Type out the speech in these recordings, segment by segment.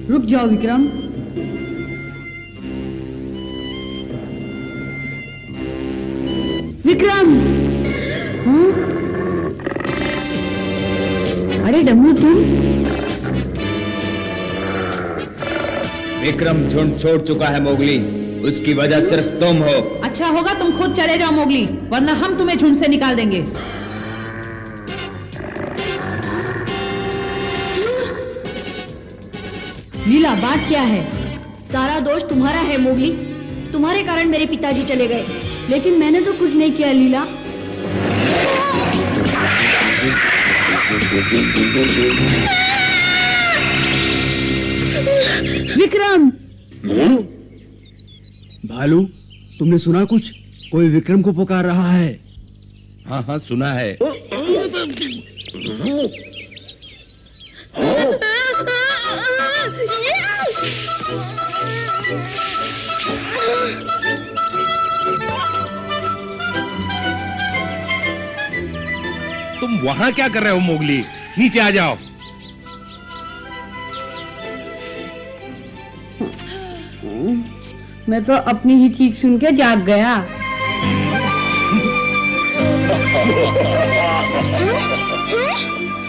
रुक जाओ विक्रम। विक्रम! हाँ? अरे डमरू तुम? विक्रम झुंड छोड़ चुका है मोगली, उसकी वजह सिर्फ तुम हो। अच्छा होगा तुम खुद चले जाओ मोगली, वरना हम तुम्हें झुंड से निकाल देंगे। लीला बात क्या है? सारा दोष तुम्हारा है मोगली, तुम्हारे कारण मेरे पिताजी चले गए। लेकिन मैंने तो कुछ नहीं किया लीला। विक्रम! भालू, तुमने सुना कुछ? कोई विक्रम को पुकार रहा है। हाँ हाँ सुना है। तुम वहां क्या कर रहे हो मोगली? नीचे आ जाओ। मैं तो अपनी ही चीख सुन के जाग गया।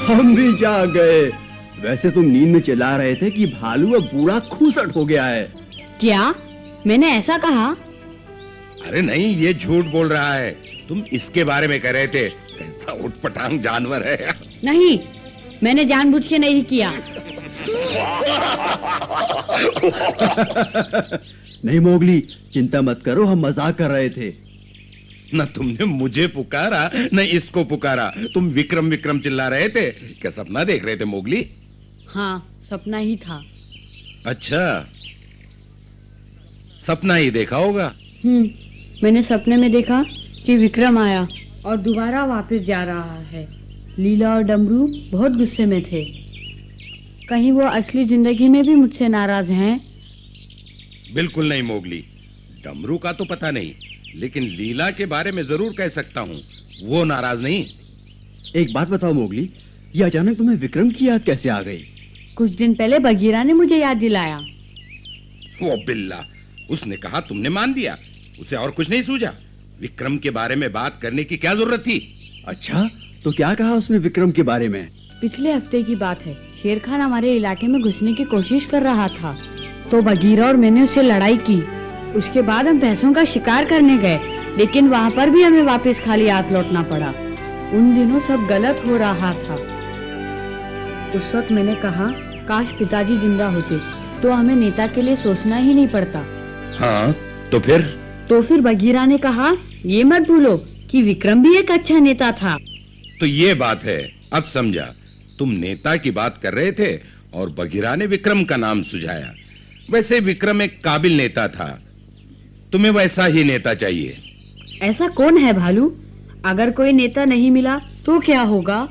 हम भी जाग गए। वैसे तुम नींद में चिल्ला रहे थे कि भालू अब बूढ़ा खूसट हो गया है। क्या मैंने ऐसा कहा? अरे नहीं, ये झूठ बोल रहा है। तुम इसके बारे में कह रहे थे। कैसा उठपटांग जानवर है। नहीं, मैंने जानबूझ के नहीं किया। नहीं मोगली, चिंता मत करो, हम मजाक कर रहे थे। न तुमने मुझे पुकारा न इसको पुकारा। तुम विक्रम विक्रम चिल्ला रहे थे। क्या सपना देख रहे थे मोगली? हाँ, सपना ही था। अच्छा, सपना ही देखा होगा। मैंने सपने में देखा कि विक्रम आया और दोबारा वापस जा रहा है। लीला और डमरू बहुत गुस्से में थे। कहीं वो असली जिंदगी में भी मुझसे नाराज हैं? बिल्कुल नहीं मोगली, डमरू का तो पता नहीं, लेकिन लीला के बारे में जरूर कह सकता हूँ। वो नाराज नहीं। एक बात बताओ मोगली, ये अचानक तुम्हें विक्रम की याद कैसे आ गई? कुछ दिन पहले बगीरा ने मुझे याद दिलाया। वो बिल्ला, उसने कहा, तुमने मान दिया। उसे और कुछ नहीं सूझा। विक्रम के बारे में बात करने की क्या जरूरत थी? अच्छा, तो क्या कहा उसने विक्रम के बारे में? पिछले हफ्ते की बात है। शेर खान हमारे इलाके में घुसने की कोशिश कर रहा था, तो बगीरा और मैंने उससे लड़ाई की। उसके बाद हम भैंसों का शिकार करने गए, लेकिन वहाँ पर भी हमें वापस खाली हाथ लौटना पड़ा। उन दिनों सब गलत हो रहा था। उस वक्त मैंने कहा, काश पिताजी जिंदा होते तो हमें नेता के लिए सोचना ही नहीं पड़ता। हाँ, तो फिर बगीरा ने कहा, ये मत भूलो कि विक्रम भी एक अच्छा नेता था। तो ये बात है, अब समझा। तुम नेता की बात कर रहे थे और बगीरा ने विक्रम का नाम सुझाया। वैसे विक्रम एक काबिल नेता था। तुम्हें वैसा ही नेता चाहिए। ऐसा कौन है भालू? अगर कोई नेता नहीं मिला तो क्या होगा?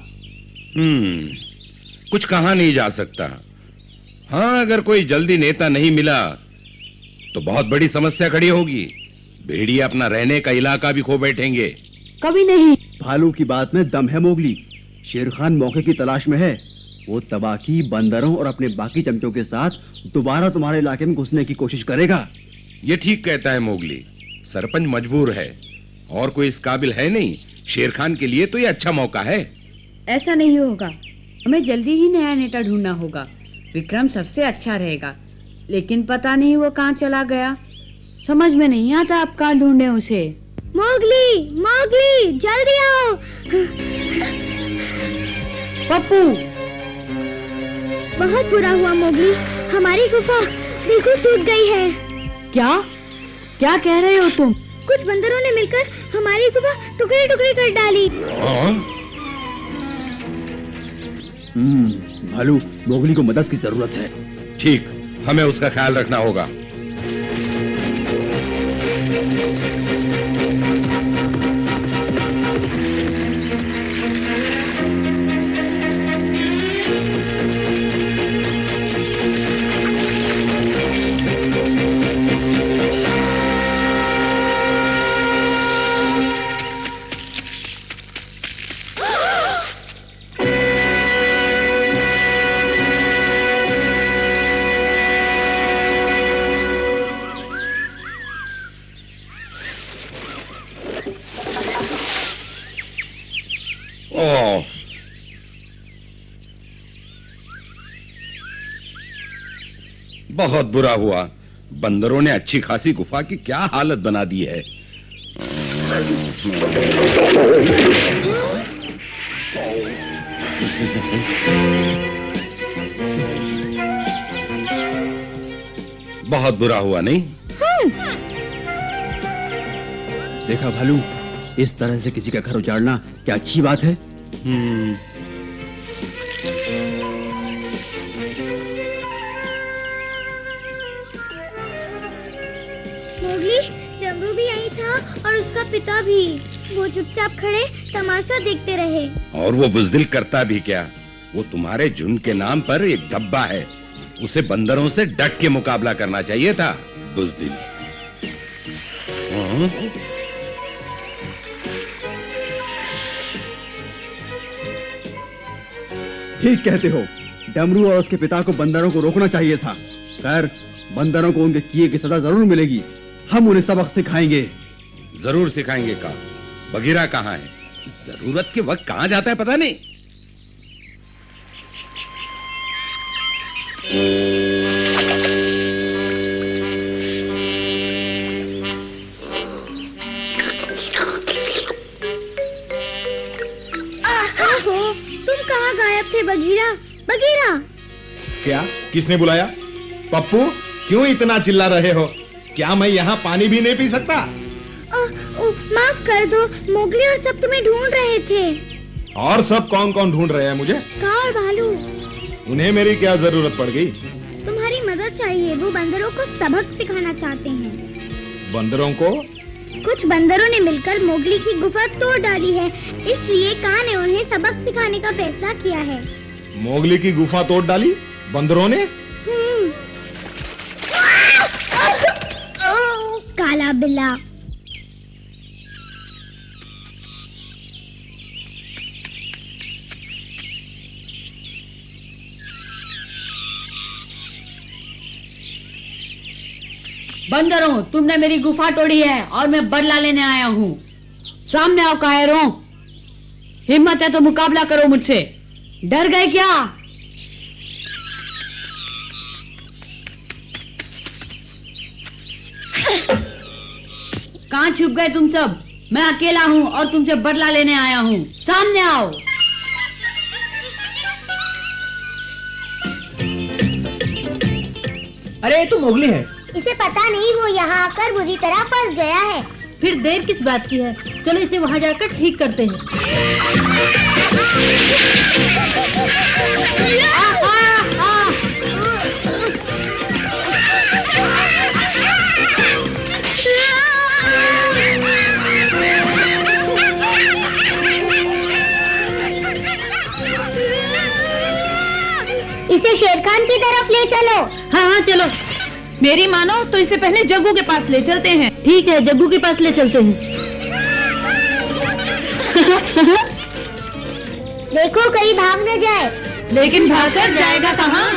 कुछ कहा नहीं जा सकता। हाँ, अगर कोई जल्दी नेता नहीं मिला तो बहुत बड़ी समस्या खड़ी होगी। भेड़िया अपना रहने का इलाका भी खो बैठेंगे। कभी नहीं। भालू की बात में दम है मोगली। शेर खान मौके की तलाश में है। वो तबाकी, बंदरों और अपने बाकी चमचों के साथ दोबारा तुम्हारे इलाके में घुसने की कोशिश करेगा। ये ठीक कहता है मोगली। सरपंच मजबूर है और कोई इस काबिल है नहीं। शेर खान के लिए तो ये अच्छा मौका है। ऐसा नहीं होगा। हमें जल्दी ही नया नेता ढूंढना होगा। विक्रम सबसे अच्छा रहेगा, लेकिन पता नहीं वो कहाँ चला गया। समझ में नहीं आता आप कहाँ ढूंढे उसे। मोगली, मोगली, जल्दी आओ। पप्पू! बहुत बुरा हुआ मोगली, हमारी गुफा बिल्कुल टूट गई है। क्या? क्या कह रहे हो तुम? कुछ बंदरों ने मिलकर हमारी गुफा टुकड़े टुकड़े कर डाली। भालू, मोगली को मदद की जरूरत है। ठीक, हमें उसका ख्याल रखना होगा। ओह, बहुत बुरा हुआ। बंदरों ने अच्छी खासी गुफा की क्या हालत बना दी है। बहुत बुरा हुआ नहीं? देखा भालू, इस तरह से किसी का घर उजाड़ना क्या अच्छी बात है? मोगली, डमरू भी यही था और उसका पिता भी। वो चुपचाप खड़े तमाशा देखते रहे। और वो बुजदिल करता भी क्या? वो तुम्हारे झुंड के नाम पर एक धब्बा है। उसे बंदरों से डट के मुकाबला करना चाहिए था, बुजदिल। ठीक कहते हो। डमरू और उसके पिता को बंदरों को रोकना चाहिए था। खैर, बंदरों को उनके किए की सजा जरूर मिलेगी। हम उन्हें सबक सिखाएंगे। जरूर सिखाएंगे। का बगीरा कहाँ है? जरूरत के वक्त कहाँ जाता है पता नहीं। तुम कहाँ गायब थे बगीरा? बगीरा! क्या? किसने बुलाया? पप्पू, क्यों इतना चिल्ला रहे हो? क्या मैं यहाँ पानी भी नहीं पी सकता? माफ कर दो, मोगली और सब तुम्हें ढूंढ रहे थे। और सब कौन कौन ढूंढ रहे हैं मुझे? का और भालू। उन्हें मेरी क्या जरूरत पड़ गई? तुम्हारी मदद चाहिए। वो बंदरों को सबक सिखाना चाहते हैं। बंदरों को? कुछ बंदरों ने मिलकर मोगली की गुफा तोड़ डाली है, इसलिए कान ने उन्हें सबक सिखाने का फैसला किया है। मोगली की गुफा तोड़ डाली बंदरों ने? काला बिल्ला। बंदरों, तुमने मेरी गुफा तोड़ी है और मैं बदला लेने आया हूँ। सामने आओ कायरों। हिम्मत है तो मुकाबला करो मुझसे। डर गए क्या? कहाँ छुप गए तुम सब? मैं अकेला हूँ और तुमसे बदला लेने आया हूँ। सामने आओ। अरे ये तो मोगली है। इसे पता नहीं, वो यहाँ आकर बुरी तरह फंस गया है। फिर देर किस बात की है? चलो इसे वहाँ जाकर ठीक करते हैं। इसे शेरखान की तरफ ले चलो। हाँ हाँ चलो। मेरी मानो तो इसे पहले जग्गू के पास ले चलते हैं। ठीक है, जग्गू के पास ले चलते हैं। देखो कहीं भाग न जाए। लेकिन भागकर जाएगा कहाँ?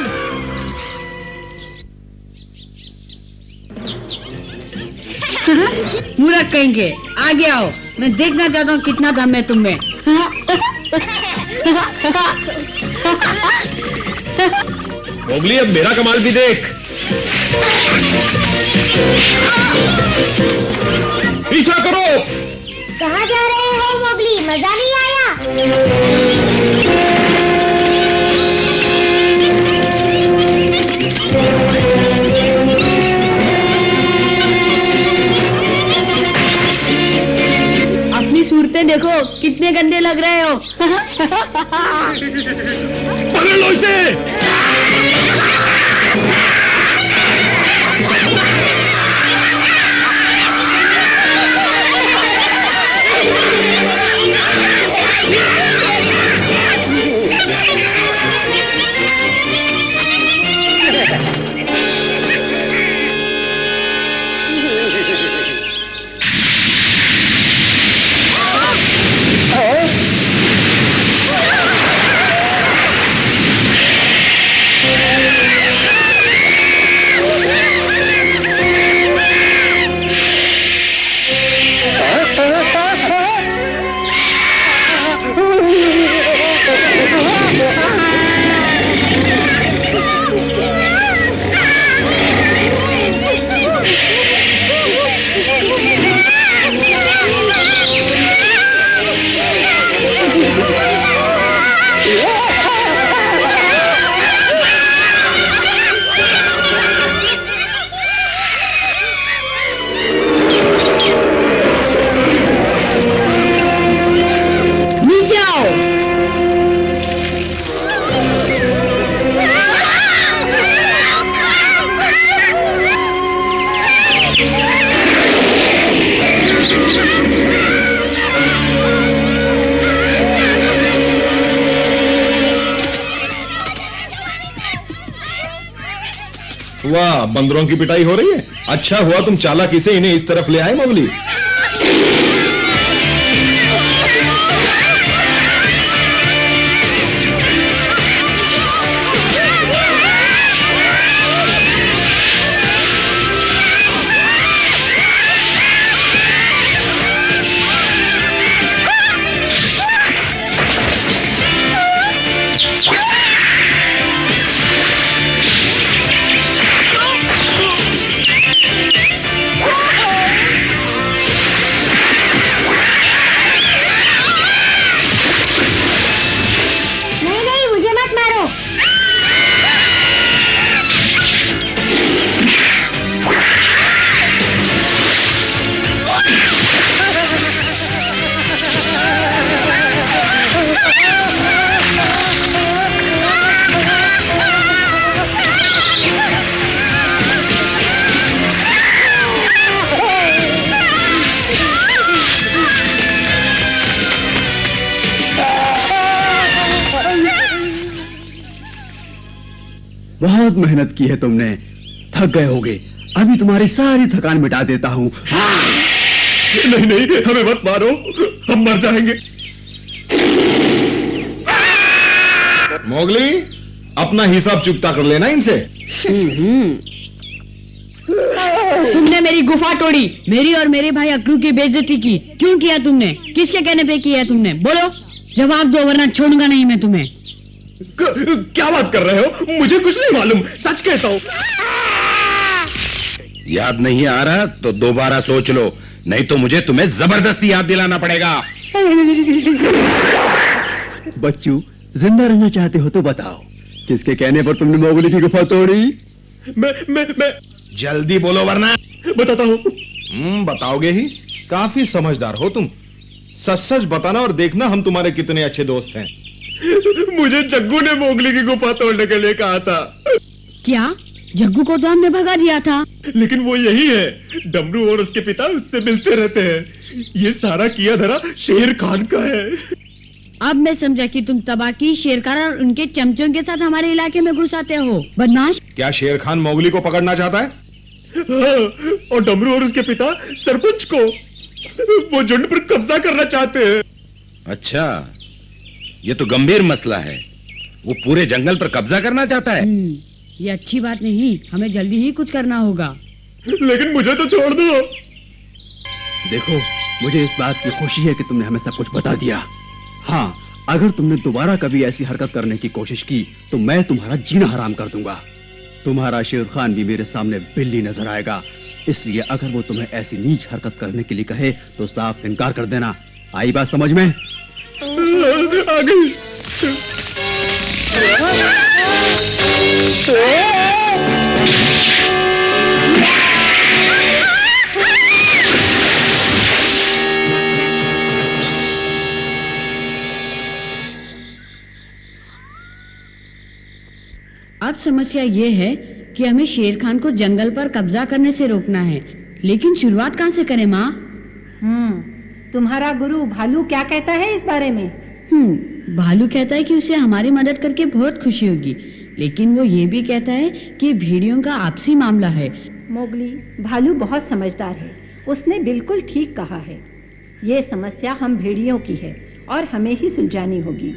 मूर्ख कहेंगे। आगे आओ, मैं देखना चाहता हूँ कितना दम है तुममें। मोगली, अब मेरा कमाल भी देख। पीछा करो। कहाँ जा रहे हो मोगली? मजा नहीं आया? अपनी सूरतें देखो, कितने गंदे लग रहे हो। पकड़ लो इसे। वाह, बंदरों की पिटाई हो रही है। अच्छा हुआ तुम चालाकी से इन्हें इस तरफ ले आए मोगली। बहुत मेहनत की है तुमने, थक गए होगे। अभी तुम्हारी सारी थकान मिटा देता हूँ। नहीं नहीं, हमें मत मारो, हम मर जाएंगे। मोगली, अपना हिसाब चुकता कर लेना इनसे। तुमने मेरी गुफा तोड़ी, मेरी और मेरे भाई अकरू की बेइज्जती की। क्यों किया तुमने? किसके कहने पे किया तुमने? बोलो, जवाब दो वरना छोड़ूंगा नहीं मैं तुम्हें। क्या बात कर रहे हो? मुझे कुछ नहीं मालूम, सच कहता हूँ। याद नहीं आ रहा तो दोबारा सोच लो, नहीं तो मुझे तुम्हें जबरदस्ती याद दिलाना पड़ेगा। बच्चू, जिंदा रहना चाहते हो तो बताओ, किसके कहने पर तुमने मोगली की गुफा तोड़ी? मैं जल्दी बोलो वरना बताता हूँ। बताओगे ही? काफी समझदार हो तुम। सच सच बताना और देखना हम तुम्हारे कितने अच्छे दोस्त हैं। मुझे जग्गू ने मोगली की गुफा तोड़ने के लिए कहा था। क्या? जग्गू को तो हमने भगा दिया था। लेकिन वो यही है, डमरू और उसके पिता उससे मिलते रहते हैं। ये सारा किया धरा शेर खान का है। अब मैं समझा कि तुम तबाकी, शेरखान और उनके चमचों के साथ हमारे इलाके में घुस आते हो, बदमाश। क्या शेर खान मोगली को पकड़ना चाहता है? हाँ, और डमरू और उसके पिता सरपंच को। वो झुंड पर कब्जा करना चाहते हैं। अच्छा, ये तो गंभीर मसला है। वो पूरे जंगल पर कब्जा करना चाहता है। ये अच्छी बात नहीं, हमें जल्दी ही कुछ करना होगा। लेकिन मुझे तो छोड़ दो। देखो, मुझे इस बात की खुशी है कि तुमने हमें सब कुछ बता दिया। हाँ, अगर तुमने दोबारा कभी ऐसी हरकत करने की कोशिश की तो मैं तुम्हारा जीना हराम कर दूंगा। तुम्हारा शेर खान भी मेरे सामने बिल्ली नजर आएगा, इसलिए अगर वो तुम्हें ऐसी नीच हरकत करने के लिए कहे तो साफ इनकार कर देना। आई बात समझ में? आ गई। अब समस्या ये है कि हमें शेर खान को जंगल पर कब्जा करने से रोकना है, लेकिन शुरुआत कहाँ से करें माँ? तुम्हारा गुरु भालू क्या कहता है इस बारे में? भालू कहता है कि उसे हमारी मदद करके बहुत खुशी होगी, लेकिन वो ये भी कहता है कि भेड़ियों का आपसी मामला है। मोगली, भालू बहुत समझदार है, उसने बिल्कुल ठीक कहा है। ये समस्या हम भेड़ियों की है और हमें ही सुलझानी होगी।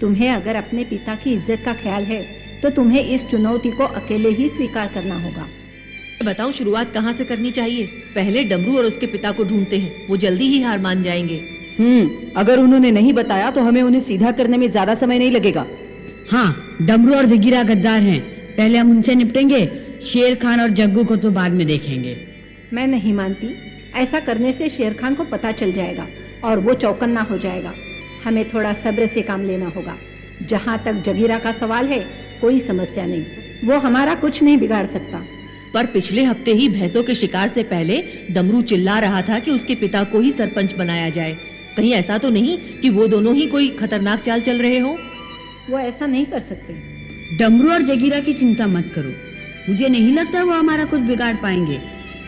तुम्हें अगर अपने पिता की इज्जत का ख्याल है तो तुम्हें इस चुनौती को अकेले ही स्वीकार करना होगा। बताओ, शुरुआत कहाँ से करनी चाहिए? पहले डमरू और उसके पिता को ढूंढते हैं, वो जल्दी ही हार मान जाएंगे। अगर उन्होंने नहीं बताया तो हमें उन्हें सीधा करने में ज्यादा समय नहीं लगेगा। हाँ, डमरू और जगीरा गद्दार हैं, पहले हम उनसे निपटेंगे। शेर खान और जग्गू को तो बाद में देखेंगे। मैं नहीं मानती, ऐसा करने से शेर खान को पता चल जाएगा और वो चौकन्ना हो जाएगा। हमें थोड़ा सब्र से काम लेना होगा। जहाँ तक जगीरा का सवाल है, कोई समस्या नहीं, वो हमारा कुछ नहीं बिगाड़ सकता। पर पिछले हफ्ते ही भैंसों के शिकार से पहले डमरू चिल्ला रहा था कि उसके पिता को ही सरपंच बनाया जाए। कहीं ऐसा तो नहीं कि वो दोनों ही कोई खतरनाक चाल चल रहे हो? वो ऐसा नहीं कर सकते। डमरू और जगीरा की चिंता मत करो, मुझे नहीं लगता वो हमारा कुछ बिगाड़ पाएंगे।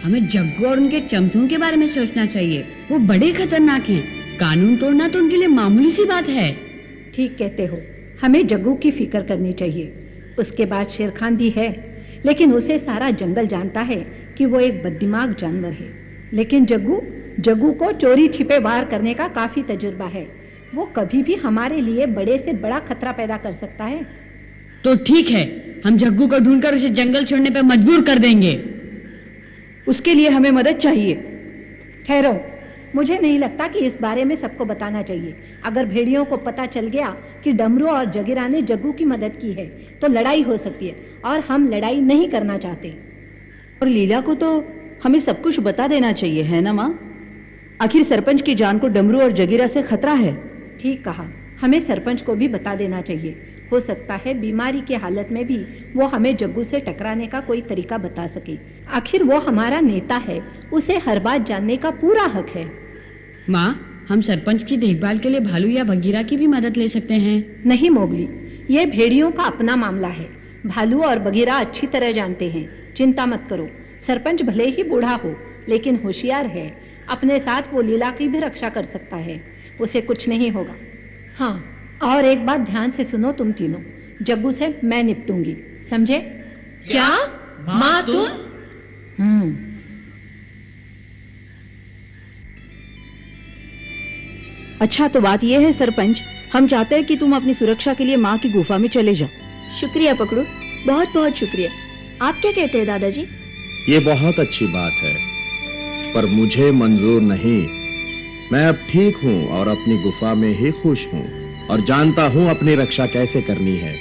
हमें जग्गू और उनके चमचों के बारे में सोचना चाहिए, वो बड़े खतरनाक हैं। कानून तोड़ना तो उनके लिए मामूली सी बात है। ठीक कहते हो, हमें जग्गू की फिक्र करनी चाहिए। उसके बाद शेर खान भी है, लेकिन उसे सारा जंगल जानता है कि वो एक बददिमाग जानवर है। लेकिन जग्गू को चोरी छिपे वार करने का काफी तजुर्बा है। वो कभी भी हमारे लिए बड़े से बड़ा खतरा पैदा कर सकता है। तो ठीक है, हम जग्गू को ढूंढकर उसे जंगल छोड़ने पर मजबूर कर देंगे। उसके लिए हमें मदद चाहिए। ठहरो, मुझे नहीं लगता कि इस बारे में सबको बताना चाहिए। अगर भेड़ियों को पता चल गया कि डमरू और जगीरा ने जग्गू की मदद की है तो लड़ाई हो सकती है, और हम लड़ाई नहीं करना चाहते। और लीला को तो हमें सब कुछ बता देना चाहिए, है ना माँ? आखिर सरपंच की जान को डमरू और जगीरा से खतरा है। ठीक कहा, हमें सरपंच को भी बता देना चाहिए। हो सकता है बीमारी की हालत में भी वो हमें जग्गू से टकराने का कोई तरीका बता सके। आखिर वो हमारा नेता है, उसे हर बात जानने का पूरा हक है। माँ, हम सरपंच की देखभाल के लिए भालू या बगीरा की भी मदद ले सकते हैं। नहीं मोगली, ये भेड़ियों का अपना मामला है। भालू और बगीरा अच्छी तरह जानते हैं, चिंता मत करो। सरपंच भले ही बूढ़ा हो लेकिन होशियार है। अपने साथ वो लीला की भी रक्षा कर सकता है, उसे कुछ नहीं होगा। हाँ, और एक बात ध्यान से सुनो तुम तीनों, जग्गू से मैं निपटूंगी, समझे? क्या माँ तुम? अच्छा, तो बात यह है सरपंच, हम चाहते हैं कि तुम अपनी सुरक्षा के लिए माँ की गुफा में चले जाओ। शुक्रिया पकड़ू, बहुत बहुत शुक्रिया। आप क्या कहते हैं दादाजी? ये बहुत अच्छी बात है, पर मुझे मंजूर नहीं। मैं अब ठीक हूँ और अपनी गुफा में ही खुश हूँ और जानता हूँ अपनी रक्षा कैसे करनी है।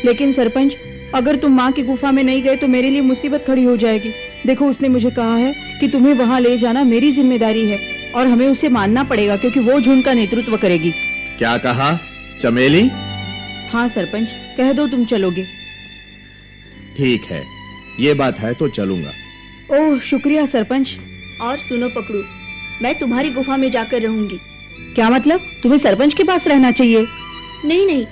लेकिन सरपंच, अगर तुम माँ की गुफा में नहीं गए तो मेरे लिए मुसीबत खड़ी हो जाएगी। देखो, उसने मुझे कहा है कि तुम्हें वहाँ ले जाना मेरी जिम्मेदारी है और हमें उसे मानना पड़ेगा क्योंकि वो झुंड का नेतृत्व करेगी। क्या कहा चमेली? हाँ सरपंच, कह दो तुम चलोगे। ठीक है, ये बात है तो चलूंगा। ओह शुक्रिया सरपंच। और सुनो पकड़ू, मैं तुम्हारी गुफा में जाकर रहूंगी। क्या मतलब? तुम्हें सरपंच के पास रहना चाहिए? नहीं नहीं,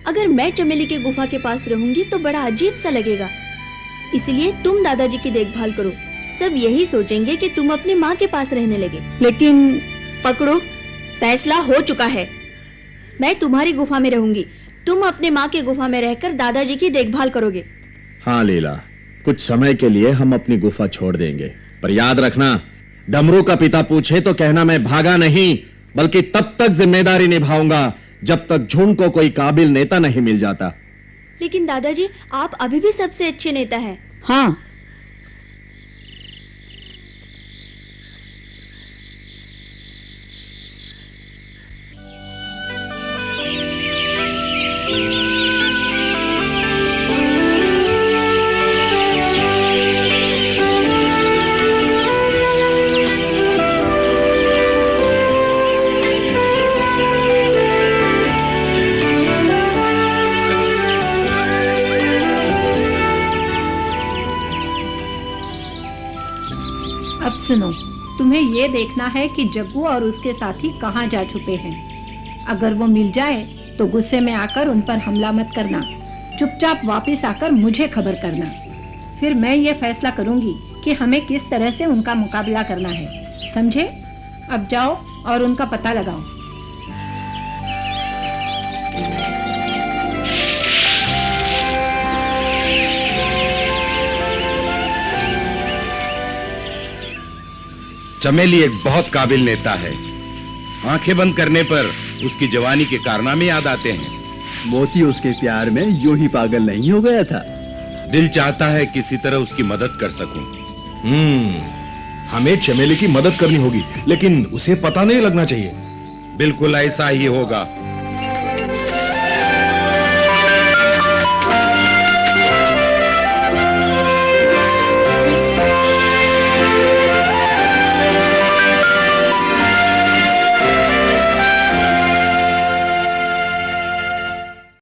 अगर मैं चमेली की गुफा के पास रहूंगी तो बड़ा अजीब सा लगेगा। इसलिए तुम दादाजी की देखभाल करो। सब यही सोचेंगे कि तुम अपनी माँ के पास रहने लगे। लेकिन पकड़ो, फैसला हो चुका है। मैं तुम्हारी गुफा में रहूंगी, तुम अपने माँ के गुफा में रहकर दादाजी की देखभाल करोगे। हाँ लीला, कुछ समय के लिए हम अपनी गुफा छोड़ देंगे, पर याद रखना, डमरू का पिता पूछे तो कहना मैं भागा नहीं, बल्कि तब तक जिम्मेदारी निभाऊंगा जब तक झुंड को कोई काबिल नेता नहीं मिल जाता। लेकिन दादाजी, आप अभी भी सबसे अच्छे नेता हैं। हाँ, सुनो, तुम्हें ये देखना है कि जग्गू और उसके साथी कहाँ जा छुपे हैं। अगर वो मिल जाए तो गुस्से में आकर उन पर हमला मत करना, चुपचाप वापस आकर मुझे खबर करना। फिर मैं ये फैसला करूंगी कि हमें किस तरह से उनका मुकाबला करना है, समझे? अब जाओ और उनका पता लगाओ। चमेली एक बहुत काबिल नेता है। आंखें बंद करने पर उसकी जवानी के कारनामे याद आते हैं। मोती उसके प्यार में यूं ही पागल नहीं हो गया था। दिल चाहता है किसी तरह उसकी मदद कर सकूं। हमें चमेली की मदद करनी होगी, लेकिन उसे पता नहीं लगना चाहिए। बिल्कुल ऐसा ही होगा।